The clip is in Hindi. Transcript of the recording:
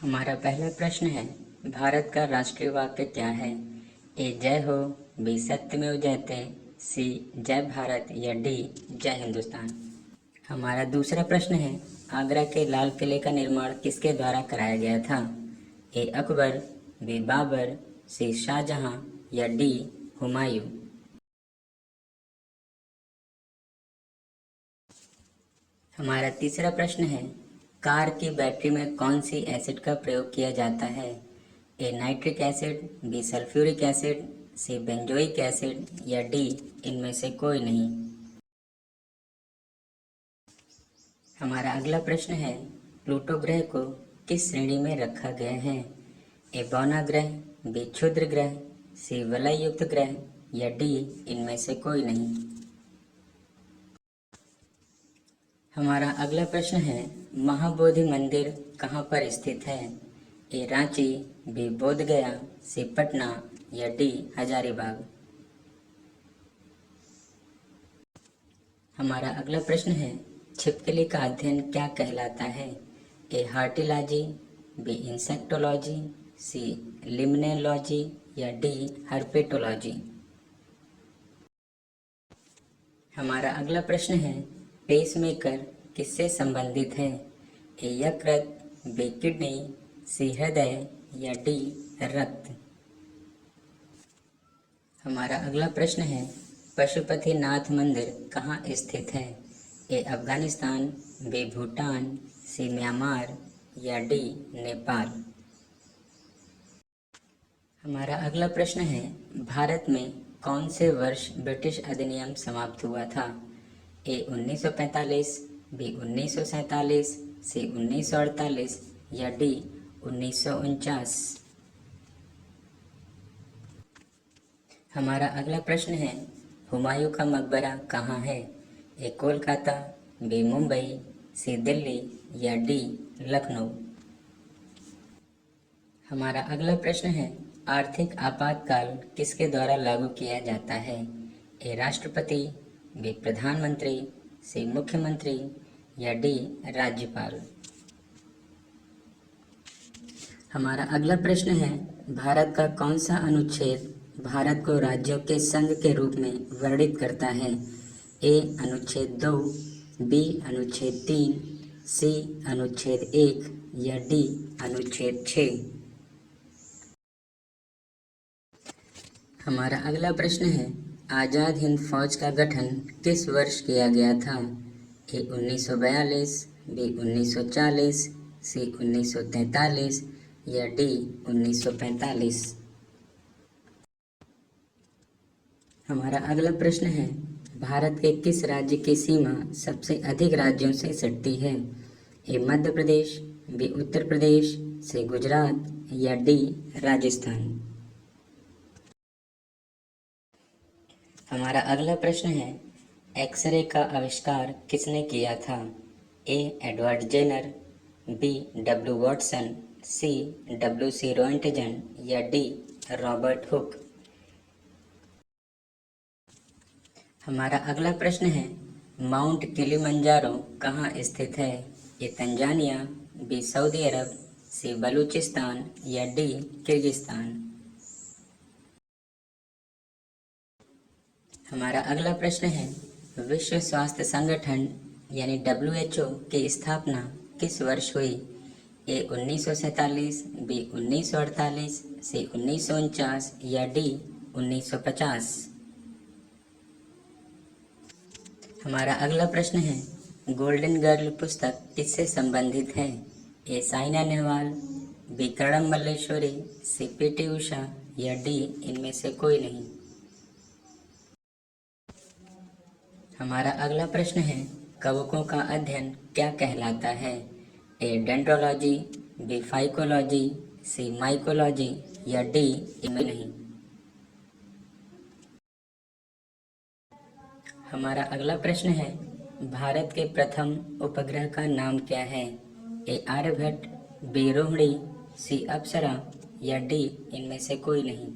हमारा पहला प्रश्न है, भारत का राष्ट्रीय वाक्य क्या है? ए जय हो, बी सत्यमेव जयते, सी जय भारत या डी जय हिंदुस्तान। हमारा दूसरा प्रश्न है, आगरा के लाल किले का निर्माण किसके द्वारा कराया गया था? ए अकबर, बी बाबर, सी शाहजहां या डी हुमायूं। हमारा तीसरा प्रश्न है, कार की बैटरी में कौन सी एसिड का प्रयोग किया जाता है? A nitric acid, B sulphuric acid, C benzoic acid या डी इनमें से कोई नहीं। हमारा अगला प्रश्न है, प्लूटो ग्रह को किस श्रेणी में रखा गया है? ए बौना ग्रह, बी क्षुद्र ग्रह, सी वलय युक्त ग्रह या डी इनमें से कोई नहीं। हमारा अगला प्रश्न है, महाबोधि मंदिर कहाँ पर स्थित है? ए रांची, बी बोध गया, सी पटना या डी हजारीबाग। हमारा अगला प्रश्न है, छिपकली का अध्ययन क्या कहलाता है? ए हार्टिलॉजी, बी इंसेक्टोलॉजी, सी लिम्नेलॉजी या डी हर्पेटोलॉजी। हमारा अगला प्रश्न है, पेसमेकर किससे संबंधित है? ए यकृत, बी किडनी, सी हृदय या डी रक्त। हमारा अगला प्रश्न है, पशुपतिनाथ मंदिर कहाँ स्थित है? ए अफगानिस्तान, बी भूटान, सी म्यांमार या डी नेपाल। हमारा अगला प्रश्न है, भारत में कौन से वर्ष ब्रिटिश अधिनियम समाप्त हुआ था? ए 1945, बी 1947, सी 1948 या डी 1949। हमारा अगला प्रश्न है, हुमायूं का मकबरा कहाँ है? ए कोलकाता, बी मुंबई, सी दिल्ली या डी लखनऊ। हमारा अगला प्रश्न है, आर्थिक आपातकाल किसके द्वारा लागू किया जाता है? ए राष्ट्रपति, बी प्रधानमंत्री, सी मुख्यमंत्री या डी राज्यपाल। हमारा अगला प्रश्न है, भारत का कौन सा अनुच्छेद भारत को राज्यों के संघ के रूप में वर्णित करता है? ए अनुच्छेद 2, बी अनुच्छेद 3, सी अनुच्छेद 1 या डी अनुच्छेद 6। हमारा अगला प्रश्न है, आज़ाद हिंद फौज का गठन किस वर्ष किया गया था? ए 1942, बी 1940, सी 1943 या डी 1945। हमारा अगला प्रश्न है, भारत के किस राज्य की सीमा सबसे अधिक राज्यों से सटती है? ए मध्य प्रदेश, बी उत्तर प्रदेश, सी गुजरात या डी राजस्थान। हमारा अगला प्रश्न है, एक्सरे का आविष्कार किसने किया था? A Edward Jenner, B W Watson, C W C. Roentgen या डी रॉबर्ट हुक। हमारा अगला प्रश्न है, माउंट किलिमंजारो कहाँ स्थित है? A Tanzania, B Saudi Arabia, C Balochistan या डी किर्गिस्तान। हमारा अगला प्रश्न है, विश्व स्वास्थ्य संगठन यानी WHO की स्थापना किस वर्ष हुई? ए 1947, बी 1948, सी 1949 या डी 1950। हमारा अगला प्रश्न है, गोल्डन गर्ल पुस्तक किससे संबंधित है? ए साइना नेहवाल, बी करणम मल्लेश्वरी, सी पीटी उषा या डी इनमें से कोई नहीं। हमारा अगला प्रश्न है, कवकों का अध्ययन क्या कहलाता है? ए डेंड्रोलॉजी, बी फाइकोलॉजी, सी माइकोलॉजी या डी इनमें नहीं। हमारा अगला प्रश्न है, भारत के प्रथम उपग्रह का नाम क्या है? ए आर्यभट्ट, बी रोहिणी, सी अप्सरा या डी इनमें से कोई नहीं।